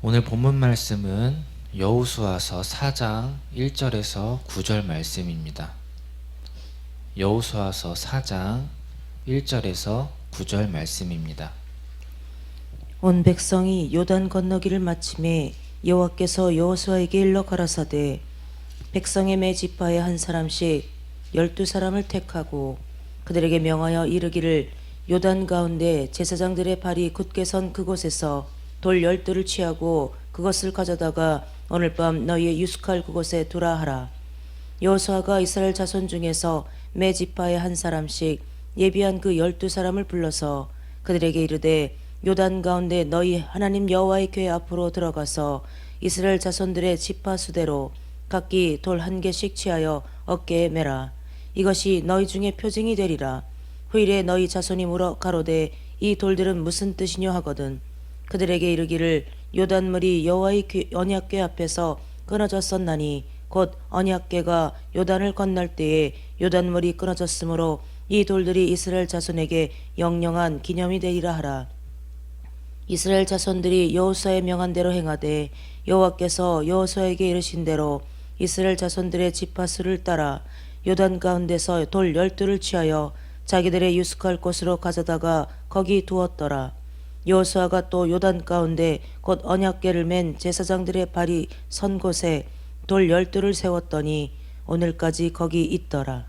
오늘 본문 말씀은 여호수아서 4장 1절에서 9절 말씀입니다. 여호수아서 4장 1절에서 9절 말씀입니다. 온 백성이 요단 건너기를 마침에 여호와께서 여호수아에게 일러 가라사대 백성의 매 지파에 한 사람씩 12사람을 택하고 그들에게 명하여 이르기를 요단 가운데 제사장들의 발이 굳게 선 그곳에서 돌 12를 취하고 그것을 가져다가 오늘 밤 너희의 유숙할 그곳에 두라 하라. 여호수아가 이스라엘 자손 중에서 매 지파에 한 사람씩 예비한 그 12사람을 불러서 그들에게 이르되 요단 가운데 너희 하나님 여호와의 궤 앞으로 들어가서 이스라엘 자손들의 지파 수대로 각기 돌 1개씩 취하여 어깨에 매라. 이것이 너희 중에 표징이 되리라. 후일에 너희 자손이 물어 가로되 이 돌들은 무슨 뜻이뇨 하거든 그들에게 이르기를 요단물이 여호와의 언약궤 앞에서 끊어졌었나니 곧 언약궤가 요단을 건널 때에 요단물이 끊어졌으므로 이 돌들이 이스라엘 자손에게 영영한 기념이 되리라 하라. 이스라엘 자손들이 여호수아의 명한 대로 행하되 여호와께서 여호수아에게 이르신 대로 이스라엘 자손들의 지파수를 따라 요단 가운데서 돌 12를 취하여 자기들의 유숙할 곳으로 가져다가 거기 두었더라. 여호수아가 또 요단 가운데 곧 언약궤를 맨 제사장들의 발이 선 곳에 돌 12를 세웠더니 오늘까지 거기 있더라.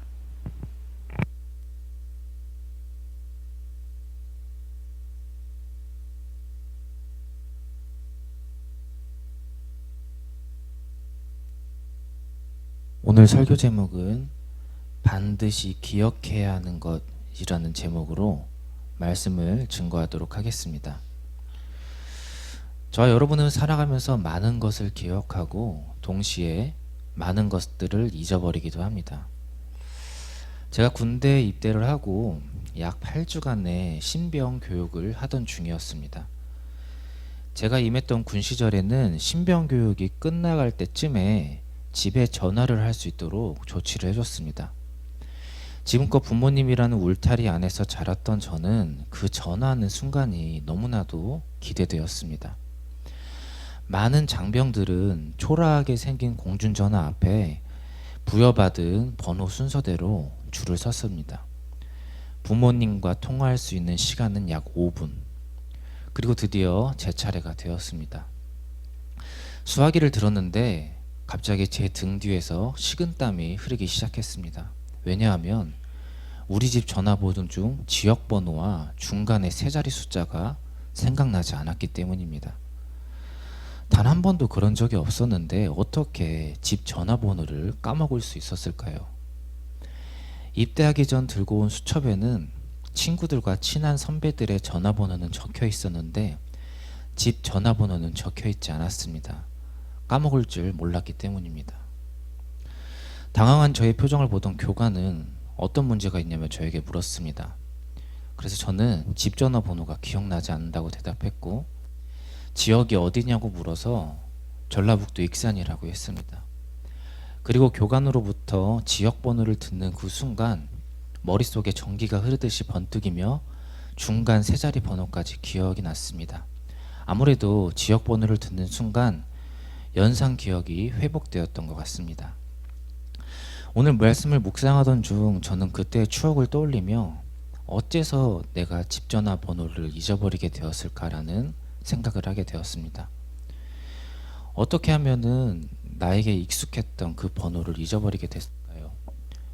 오늘 설교 제목은 반드시 기억해야 하는 것이라는 제목으로 말씀을 증거하도록 하겠습니다. 저와 여러분은 살아가면서 많은 것을 기억하고 동시에 많은 것들을 잊어버리기도 합니다. 제가 군대에 입대를 하고 약 8주간의 신병 교육을 하던 중이었습니다. 제가 임했던 군 시절에는 신병 교육이 끝나갈 때쯤에 집에 전화를 할 수 있도록 조치를 해줬습니다. 지금껏 부모님이라는 울타리 안에서 자랐던 저는 그 전화하는 순간이 너무나도 기대되었습니다. 많은 장병들은 초라하게 생긴 공중전화 앞에 부여받은 번호 순서대로 줄을 섰습니다. 부모님과 통화할 수 있는 시간은 약 5분. 그리고 드디어 제 차례가 되었습니다. 수화기를 들었는데 갑자기 제 등 뒤에서 식은땀이 흐르기 시작했습니다. 왜냐하면 우리 집 전화번호 중 지역번호와 중간에 세 자리 숫자가 생각나지 않았기 때문입니다. 단 한 번도 그런 적이 없었는데 어떻게 집 전화번호를 까먹을 수 있었을까요? 입대하기 전 들고 온 수첩에는 친구들과 친한 선배들의 전화번호는 적혀 있었는데 집 전화번호는 적혀 있지 않았습니다. 까먹을 줄 몰랐기 때문입니다. 당황한 저의 표정을 보던 교관은 어떤 문제가 있냐며 저에게 물었습니다. 그래서 저는 집 전화번호가 기억나지 않는다고 대답했고 지역이 어디냐고 물어서 전라북도 익산이라고 했습니다. 그리고 교관으로부터 지역번호를 듣는 그 순간 머릿속에 전기가 흐르듯이 번뜩이며 중간 세 자리 번호까지 기억이 났습니다. 아무래도 지역번호를 듣는 순간 연상 기억이 회복되었던 것 같습니다. 오늘 말씀을 묵상하던 중 저는 그때의 추억을 떠올리며 어째서 내가 집 전화번호를 잊어버리게 되었을까라는 생각을 하게 되었습니다. 어떻게 하면은 나에게 익숙했던 그 번호를 잊어버리게 됐을까요?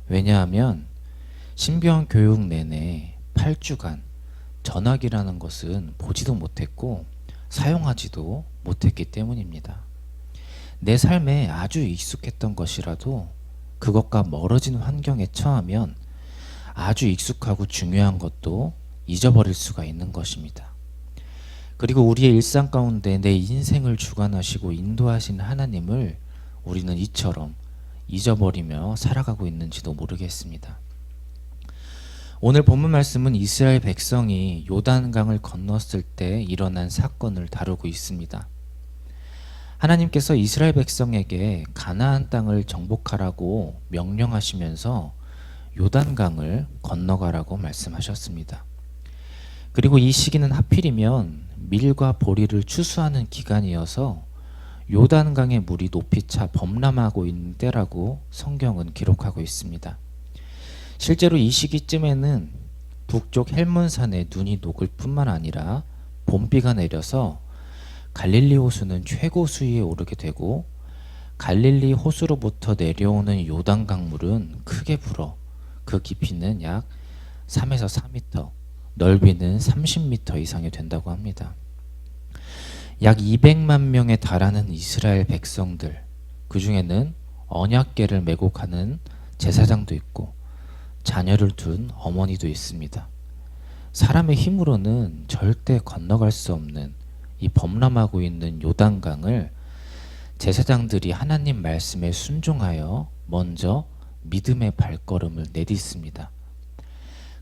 왜냐하면 신병 교육 내내 8주간 전화기라는 것은 보지도 못했고 사용하지도 못했기 때문입니다. 내 삶에 아주 익숙했던 것이라도 그것과 멀어진 환경에 처하면 아주 익숙하고 중요한 것도 잊어버릴 수가 있는 것입니다. 그리고 우리의 일상 가운데 내 인생을 주관하시고 인도하신 하나님을 우리는 이처럼 잊어버리며 살아가고 있는지도 모르겠습니다. 오늘 본문 말씀은 이스라엘 백성이 요단강을 건넜을 때 일어난 사건을 다루고 있습니다. 하나님께서 이스라엘 백성에게 가나안 땅을 정복하라고 명령하시면서 요단강을 건너가라고 말씀하셨습니다. 그리고 이 시기는 하필이면 밀과 보리를 추수하는 기간이어서 요단강의 물이 높이 차 범람하고 있는 때라고 성경은 기록하고 있습니다. 실제로 이 시기쯤에는 북쪽 헬몬산에 눈이 녹을 뿐만 아니라 봄비가 내려서 갈릴리 호수는 최고 수위에 오르게 되고 갈릴리 호수로부터 내려오는 요단 강물은 크게 불어 그 깊이는 약 3에서 4m, 넓이는 30m 이상이 된다고 합니다. 약 200만 명에 달하는 이스라엘 백성들, 그 중에는 언약궤를 메고 가는 제사장도 있고 자녀를 둔 어머니도 있습니다. 사람의 힘으로는 절대 건너갈 수 없는 이 범람하고 있는 요단강을 제사장들이 하나님 말씀에 순종하여 먼저 믿음의 발걸음을 내딛습니다.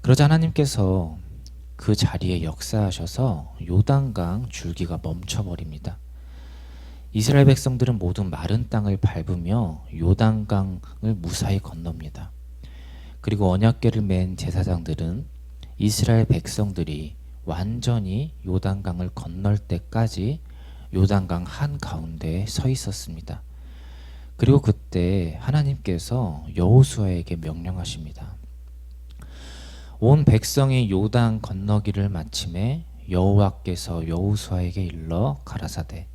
그러자 하나님께서 그 자리에 역사하셔서 요단강 줄기가 멈춰버립니다. 이스라엘 백성들은 모두 마른 땅을 밟으며 요단강을 무사히 건넙니다. 그리고 언약궤를 맨 제사장들은 이스라엘 백성들이 완전히 요단강을 건널 때까지 요단강 한가운데에 서 있었습니다. 그리고 그때 하나님께서 여호수아에게 명령하십니다. 온 백성이 요단 건너기를 마침에 여호와께서 여호수아에게 일러 가라사대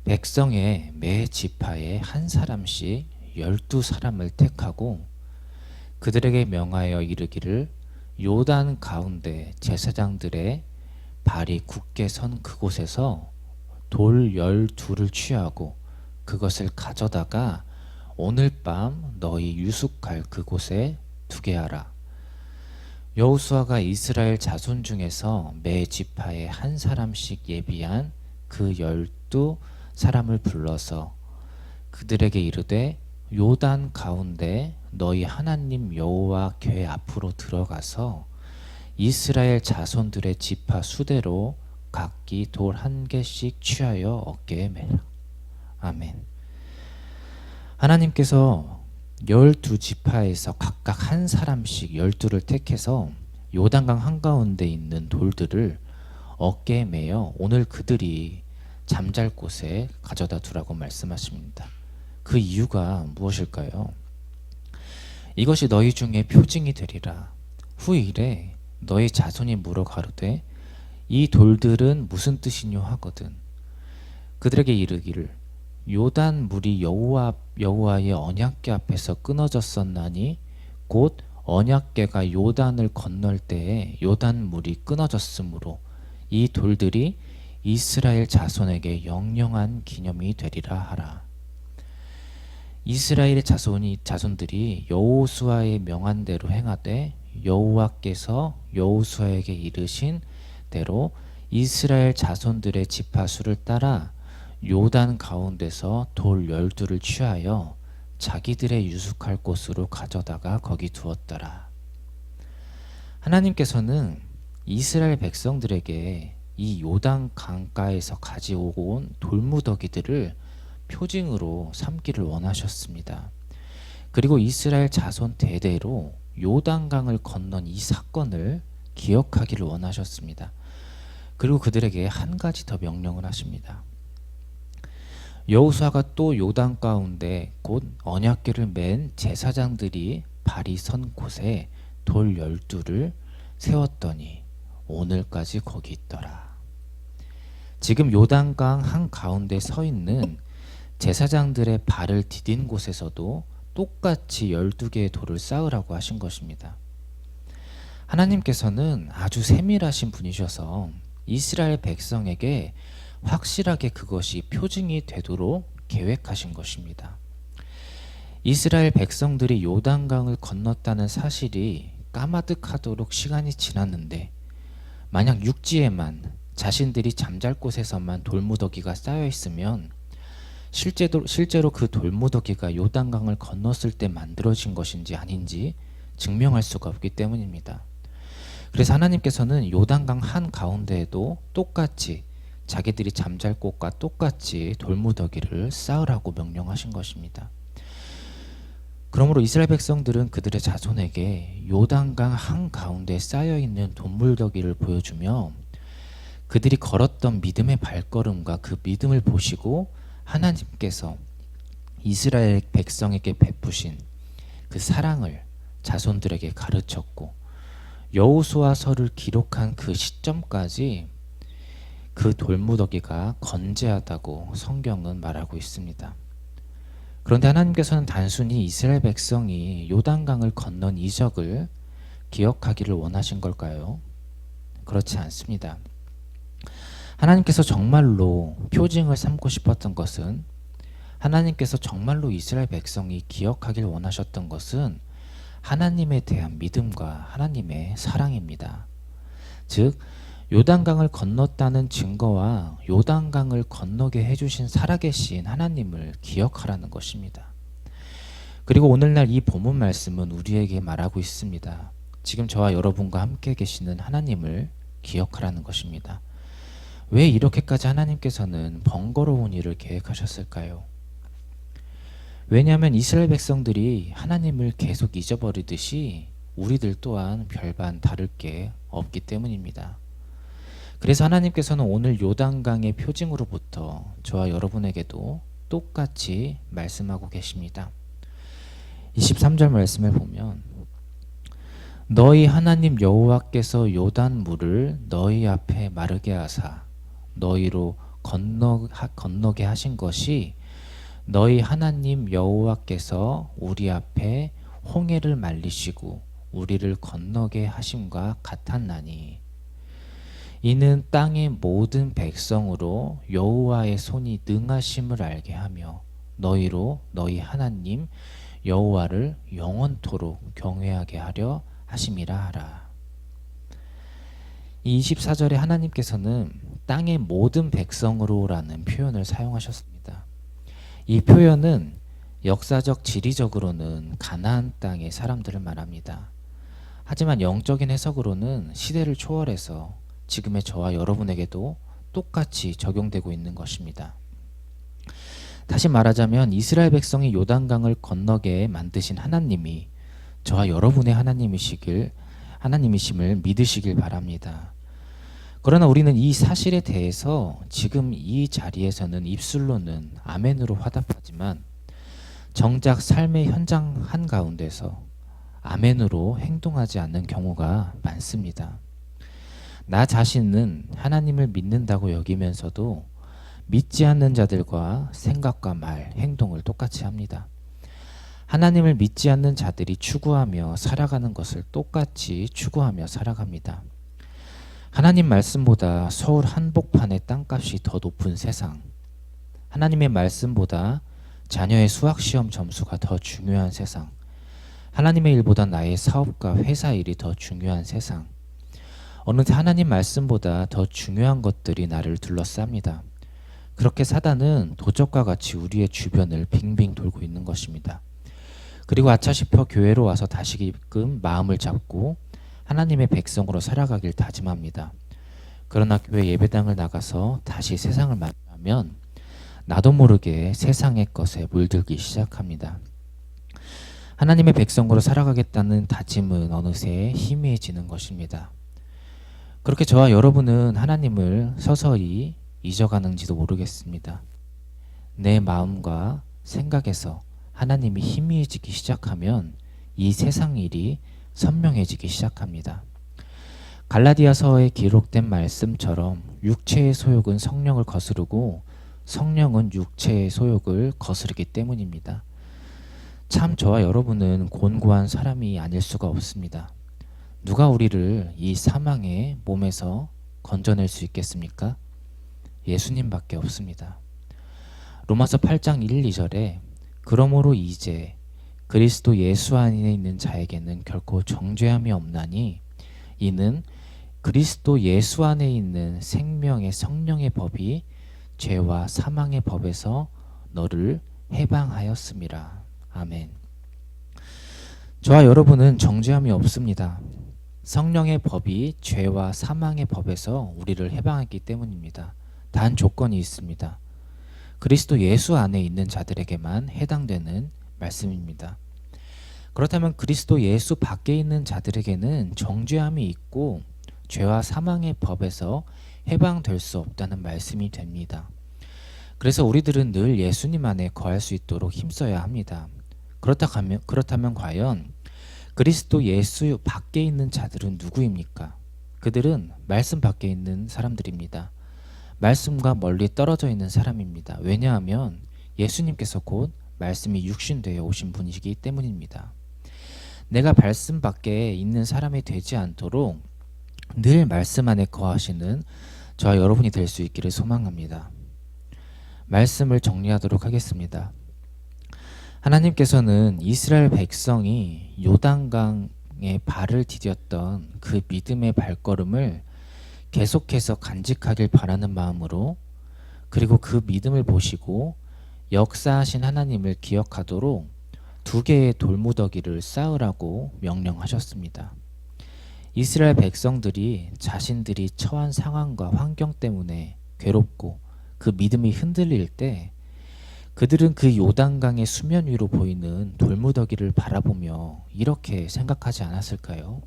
백성의 매 지파에 한 사람씩 12사람을 택하고 그들에게 명하여 이르기를 요단 가운데 제사장들의 발이 굳게 선 그곳에서 돌 12를 취하고 그것을 가져다가 오늘 밤 너희 유숙할 그곳에 두게 하라. 여호수아가 이스라엘 자손 중에서 매 지파에 한 사람씩 예비한 그 12사람을 불러서 그들에게 이르되 요단 가운데 너희 하나님 여호와 궤 앞으로 들어가서 이스라엘 자손들의 지파 수대로 각기 돌 한 개씩 취하여 어깨에 매라. 아멘. 하나님께서 12지파에서 각각 한 사람씩 12를 택해서 요단강 한가운데 있는 돌들을 어깨에 매어 오늘 그들이 잠잘 곳에 가져다 두라고 말씀하십니다. 그 이유가 무엇일까요? 이것이 너희 중에 표징이 되리라. 후일에 너희 자손이 물어 가로되 이 돌들은 무슨 뜻이뇨 하거든. 그들에게 이르기를 요단 물이 여호와의 언약궤 앞에서 끊어졌었나니 곧 언약궤가 요단을 건널 때에 요단 물이 끊어졌으므로 이 돌들이 이스라엘 자손에게 영영한 기념이 되리라 하라. 이스라엘의 자손들이 여호수아의 명한 대로 행하되 여호와께서 여호수아에게 이르신 대로 이스라엘 자손들의 지파수를 따라 요단 가운데서 돌 12를 취하여 자기들의 유숙할 곳으로 가져다가 거기 두었더라. 하나님께서는 이스라엘 백성들에게 이 요단 강가에서 가지고 온 돌무더기들을 표징으로 삼기를 원하셨습니다. 그리고 이스라엘 자손 대대로 요단강을 건넌 이 사건을 기억하기를 원하셨습니다. 그리고 그들에게 한 가지 더 명령을 하십니다. 여호수아가 또 요단 가운데 곧 언약궤를 맨 제사장들이 발이 선 곳에 돌 12를 세웠더니 오늘까지 거기 있더라. 지금 요단강 한가운데 서 있는 제사장들의 발을 디딘 곳에서도 똑같이 12개의 돌을 쌓으라고 하신 것입니다. 하나님께서는 아주 세밀하신 분이셔서 이스라엘 백성에게 확실하게 그것이 표징이 되도록 계획하신 것입니다. 이스라엘 백성들이 요단강을 건넜다는 사실이 까마득하도록 시간이 지났는데 만약 육지에만 자신들이 잠잘 곳에서만 돌무더기가 쌓여 있으면 실제로 그 돌무더기가 요단강을 건넜을 때 만들어진 것인지 아닌지 증명할 수가 없기 때문입니다. 그래서 하나님께서는 요단강 한가운데에도 똑같이 자기들이 잠잘 곳과 똑같이 돌무더기를 쌓으라고 명령하신 것입니다. 그러므로 이스라엘 백성들은 그들의 자손에게 요단강 한가운데 쌓여있는 돈물더기를 보여주며 그들이 걸었던 믿음의 발걸음과 그 믿음을 보시고 하나님께서 이스라엘 백성에게 베푸신 그 사랑을 자손들에게 가르쳤고 여호수아서를 기록한 그 시점까지 그 돌무더기가 건재하다고 성경은 말하고 있습니다. 그런데 하나님께서는 단순히 이스라엘 백성이 요단강을 건넌 이적을 기억하기를 원하신 걸까요? 그렇지 않습니다. 하나님께서 정말로 표징을 삼고 싶었던 것은, 하나님께서 정말로 이스라엘 백성이 기억하길 원하셨던 것은 하나님에 대한 믿음과 하나님의 사랑입니다. 즉 요단강을 건넜다는 증거와 요단강을 건너게 해주신 살아계신 하나님을 기억하라는 것입니다. 그리고 오늘날 이 본문 말씀은 우리에게 말하고 있습니다. 지금 저와 여러분과 함께 계시는 하나님을 기억하라는 것입니다. 왜 이렇게까지 하나님께서는 번거로운 일을 계획하셨을까요? 왜냐하면 이스라엘 백성들이 하나님을 계속 잊어버리듯이 우리들 또한 별반 다를 게 없기 때문입니다. 그래서 하나님께서는 오늘 요단강의 표징으로부터 저와 여러분에게도 똑같이 말씀하고 계십니다. 23절 말씀을 보면 너희 하나님 여호와께서 요단 물을 너희 앞에 마르게 하사 너희로 건너게 하신 것이 너희 하나님 여호와께서 우리 앞에 홍해를 말리시고 우리를 건너게 하심과 같았나니 이는 땅의 모든 백성으로 여호와의 손이 능하심을 알게 하며 너희로 너희 하나님 여호와를 영원토록 경외하게 하려 하심이라 하라. 이 24절에 하나님께서는 땅의 모든 백성으로라는 표현을 사용하셨습니다. 이 표현은 역사적 지리적으로는 가나안 땅의 사람들을 말합니다. 하지만 영적인 해석으로는 시대를 초월해서 지금의 저와 여러분에게도 똑같이 적용되고 있는 것입니다. 다시 말하자면 이스라엘 백성이 요단강을 건너게 만드신 하나님이 저와 여러분의 하나님이심을 믿으시길 바랍니다. 그러나 우리는 이 사실에 대해서 지금 이 자리에서는 입술로는 아멘으로 화답하지만 정작 삶의 현장 한가운데서 아멘으로 행동하지 않는 경우가 많습니다. 나 자신은 하나님을 믿는다고 여기면서도 믿지 않는 자들과 생각과 말, 행동을 똑같이 합니다. 하나님을 믿지 않는 자들이 추구하며 살아가는 것을 똑같이 추구하며 살아갑니다. 하나님 말씀보다 서울 한복판의 땅값이 더 높은 세상, 하나님의 말씀보다 자녀의 수학시험 점수가 더 중요한 세상, 하나님의 일보다 나의 사업과 회사 일이 더 중요한 세상, 어느새 하나님 말씀보다 더 중요한 것들이 나를 둘러쌉니다. 그렇게 사단은 도적과 같이 우리의 주변을 빙빙 돌고 있는 것입니다. 그리고 아차 싶어 교회로 와서 다시금 마음을 잡고 하나님의 백성으로 살아가길 다짐합니다. 그러나 교회 예배당을 나가서 다시 세상을 만나면 나도 모르게 세상의 것에 물들기 시작합니다. 하나님의 백성으로 살아가겠다는 다짐은 어느새 희미해지는 것입니다. 그렇게 저와 여러분은 하나님을 서서히 잊어가는지도 모르겠습니다. 내 마음과 생각에서 하나님이 희미해지기 시작하면 이 세상 일이 선명해지기 시작합니다. 갈라디아서에 기록된 말씀처럼 육체의 소욕은 성령을 거스르고 성령은 육체의 소욕을 거스르기 때문입니다. 참 저와 여러분은 곤고한 사람이 아닐 수가 없습니다. 누가 우리를 이 사망의 몸에서 건져낼 수 있겠습니까? 예수님밖에 없습니다. 로마서 8장 1, 2절에 그러므로 이제 그리스도 예수 안에 있는 자에게는 결코 정죄함이 없나니 이는 그리스도 예수 안에 있는 생명의 성령의 법이 죄와 사망의 법에서 너를 해방하였음이라. 아멘. 저와 여러분은 정죄함이 없습니다. 성령의 법이 죄와 사망의 법에서 우리를 해방했기 때문입니다. 단 조건이 있습니다. 그리스도 예수 안에 있는 자들에게만 해당되는 말씀입니다. 그렇다면 그리스도 예수 밖에 있는 자들에게는 정죄함이 있고 죄와 사망의 법에서 해방될 수 없다는 말씀이 됩니다. 그래서 우리들은 늘 예수님 안에 거할 수 있도록 힘써야 합니다. 그렇다면 과연 그리스도 예수 밖에 있는 자들은 누구입니까? 그들은 말씀 밖에 있는 사람들입니다. 말씀과 멀리 떨어져 있는 사람입니다. 왜냐하면 예수님께서 곧 말씀이 육신되어 오신 분이시기 때문입니다. 내가 말씀 밖에 있는 사람이 되지 않도록 늘 말씀 안에 거하시는 저와 여러분이 될 수 있기를 소망합니다. 말씀을 정리하도록 하겠습니다. 하나님께서는 이스라엘 백성이 요단강에 발을 디뎠던 그 믿음의 발걸음을 계속해서 간직하길 바라는 마음으로, 그리고 그 믿음을 보시고 역사하신 하나님을 기억하도록 2개의 돌무더기를 쌓으라고 명령하셨습니다. 이스라엘 백성들이 자신들이 처한 상황과 환경 때문에 괴롭고 그 믿음이 흔들릴 때 그들은 그 요단강의 수면 위로 보이는 돌무더기를 바라보며 이렇게 생각하지 않았을까요?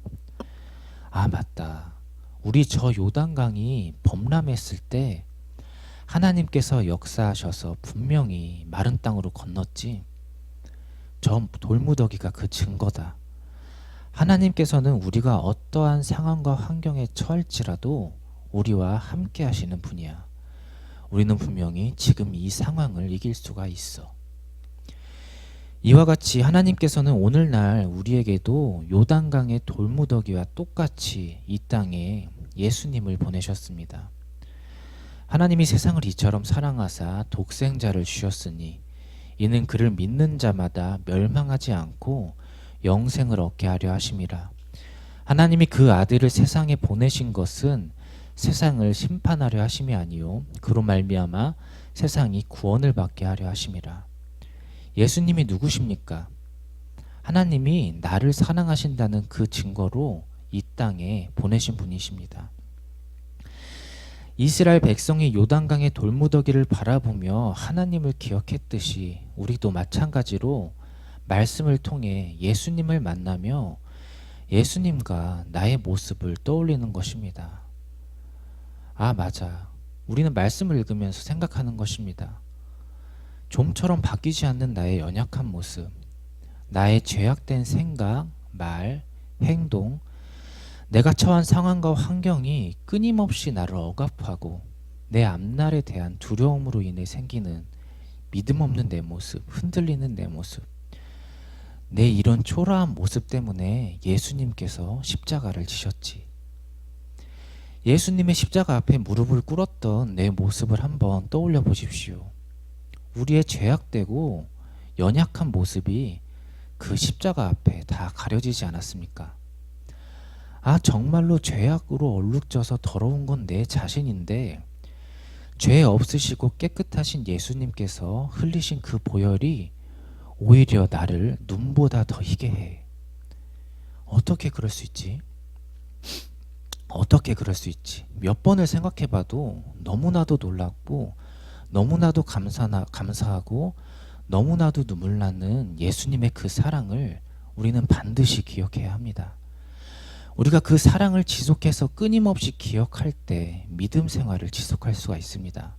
아, 맞다. 우리 저 요단강이 범람했을 때 하나님께서 역사하셔서 분명히 마른 땅으로 건넜지. 저 돌무더기가 그 증거다. 하나님께서는 우리가 어떠한 상황과 환경에 처할지라도 우리와 함께 하시는 분이야. 우리는 분명히 지금 이 상황을 이길 수가 있어. 이와 같이 하나님께서는 오늘날 우리에게도 요단강의 돌무더기와 똑같이 이 땅에 예수님을 보내셨습니다. 하나님이 세상을 이처럼 사랑하사 독생자를 주셨으니 이는 그를 믿는 자마다 멸망하지 않고 영생을 얻게 하려 하심이라. 하나님이 그 아들을 세상에 보내신 것은 세상을 심판하려 하심이 아니요 그로 말미암아 세상이 구원을 받게 하려 하심이라. 예수님이 누구십니까? 하나님이 나를 사랑하신다는 그 증거로 이 땅에 보내신 분이십니다. 이스라엘 백성이 요단강의 돌무더기를 바라보며 하나님을 기억했듯이 우리도 마찬가지로 말씀을 통해 예수님을 만나며 예수님과 나의 모습을 떠올리는 것입니다. 아, 맞아. 우리는 말씀을 읽으면서 생각하는 것입니다. 좀처럼 바뀌지 않는 나의 연약한 모습, 나의 죄악된 생각, 말, 행동, 내가 처한 상황과 환경이 끊임없이 나를 억압하고 내 앞날에 대한 두려움으로 인해 생기는 믿음 없는 내 모습, 흔들리는 내 모습, 내 이런 초라한 모습 때문에 예수님께서 십자가를 지셨지. 예수님의 십자가 앞에 무릎을 꿇었던 내 모습을 한번 떠올려 보십시오. 우리의 죄악되고 연약한 모습이 그 십자가 앞에 다 가려지지 않았습니까? 아, 정말로 죄악으로 얼룩져서 더러운 건 내 자신인데 죄 없으시고 깨끗하신 예수님께서 흘리신 그 보혈이 오히려 나를 눈보다 더 희게 해. 어떻게 그럴 수 있지? 어떻게 그럴 수 있지? 몇 번을 생각해봐도 너무나도 놀랍고 너무나도 감사하고 너무나도 눈물 나는 예수님의 그 사랑을 우리는 반드시 기억해야 합니다. 우리가 그 사랑을 지속해서 끊임없이 기억할 때 믿음 생활을 지속할 수가 있습니다.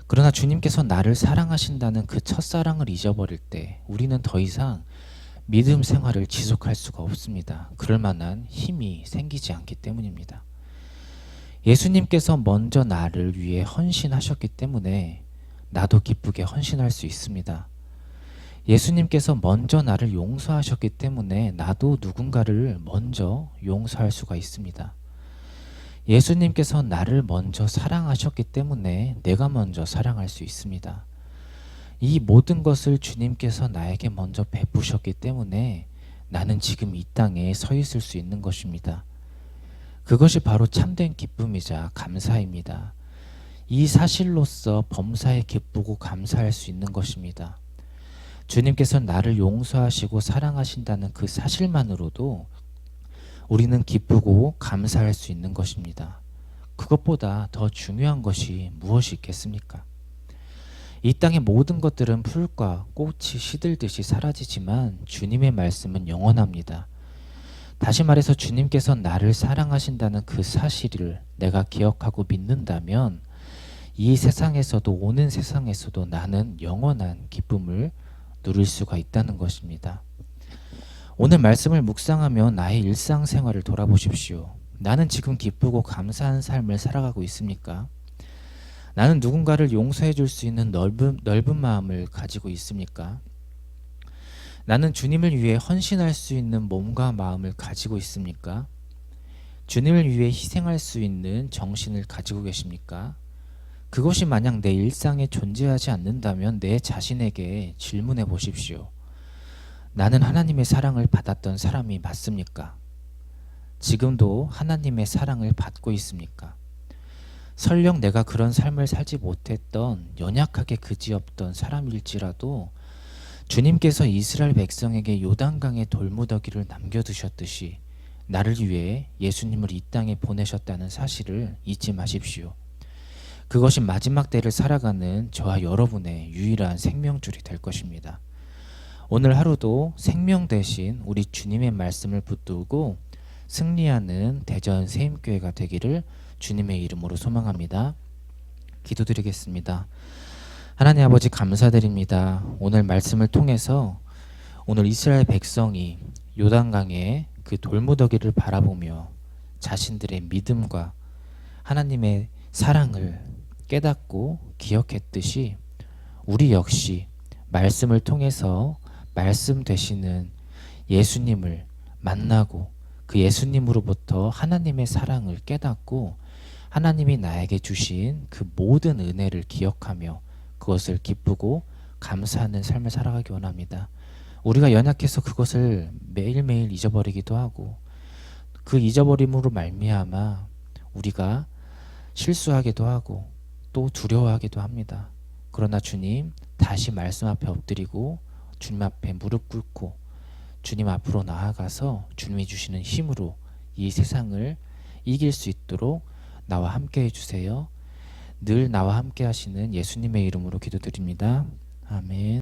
그러나 주님께서 나를 사랑하신다는 그 첫사랑을 잊어버릴 때 우리는 더 이상 믿음 생활을 지속할 수가 없습니다. 그럴 만한 힘이 생기지 않기 때문입니다. 예수님께서 먼저 나를 위해 헌신하셨기 때문에 나도 기쁘게 헌신할 수 있습니다. 예수님께서 먼저 나를 용서하셨기 때문에 나도 누군가를 먼저 용서할 수가 있습니다. 예수님께서 나를 먼저 사랑하셨기 때문에 내가 먼저 사랑할 수 있습니다. 이 모든 것을 주님께서 나에게 먼저 베푸셨기 때문에 나는 지금 이 땅에 서 있을 수 있는 것입니다. 그것이 바로 참된 기쁨이자 감사입니다. 이 사실로서 범사에 기쁘고 감사할 수 있는 것입니다. 주님께서 나를 용서하시고 사랑하신다는 그 사실만으로도 우리는 기쁘고 감사할 수 있는 것입니다. 그것보다 더 중요한 것이 무엇이 있겠습니까? 이 땅의 모든 것들은 풀과 꽃이 시들듯이 사라지지만 주님의 말씀은 영원합니다. 다시 말해서 주님께서 나를 사랑하신다는 그 사실을 내가 기억하고 믿는다면 이 세상에서도 오는 세상에서도 나는 영원한 기쁨을 누릴 수가 있다는 것입니다. 오늘 말씀을 묵상하며 나의 일상생활을 돌아보십시오. 나는 지금 기쁘고 감사한 삶을 살아가고 있습니까? 나는 누군가를 용서해 줄 수 있는 넓은 마음을 가지고 있습니까? 나는 주님을 위해 헌신할 수 있는 몸과 마음을 가지고 있습니까? 주님을 위해 희생할 수 있는 정신을 가지고 계십니까? 그것이 만약 내 일상에 존재하지 않는다면 내 자신에게 질문해 보십시오. 나는 하나님의 사랑을 받았던 사람이 맞습니까? 지금도 하나님의 사랑을 받고 있습니까? 설령 내가 그런 삶을 살지 못했던 연약하게 그지없던 사람일지라도 주님께서 이스라엘 백성에게 요단강의 돌무더기를 남겨두셨듯이 나를 위해 예수님을 이 땅에 보내셨다는 사실을 잊지 마십시오. 그것이 마지막 때를 살아가는 저와 여러분의 유일한 생명줄이 될 것입니다. 오늘 하루도 생명 대신 우리 주님의 말씀을 붙들고 승리하는 대전 세임교회가 되기를 주님의 이름으로 소망합니다. 기도드리겠습니다. 하나님 아버지 감사드립니다. 오늘 말씀을 통해서 오늘 이스라엘 백성이 요단강의 그 돌무더기를 바라보며 자신들의 믿음과 하나님의 사랑을 깨닫고 기억했듯이 우리 역시 말씀을 통해서 말씀 되시는 예수님을 만나고 그 예수님으로부터 하나님의 사랑을 깨닫고 하나님이 나에게 주신 그 모든 은혜를 기억하며 그것을 기쁘고 감사하는 삶을 살아가기 원합니다. 우리가 연약해서 그것을 매일매일 잊어버리기도 하고 그 잊어버림으로 말미암아 우리가 실수하기도 하고 또 두려워하기도 합니다. 그러나 주님, 다시 말씀 앞에 엎드리고 주님 앞에 무릎 꿇고 주님 앞으로 나아가서 주님이 주시는 힘으로 이 세상을 이길 수 있도록 나와 함께 해주세요. 늘 나와 함께 하시는 예수님의 이름으로 기도드립니다. 아멘.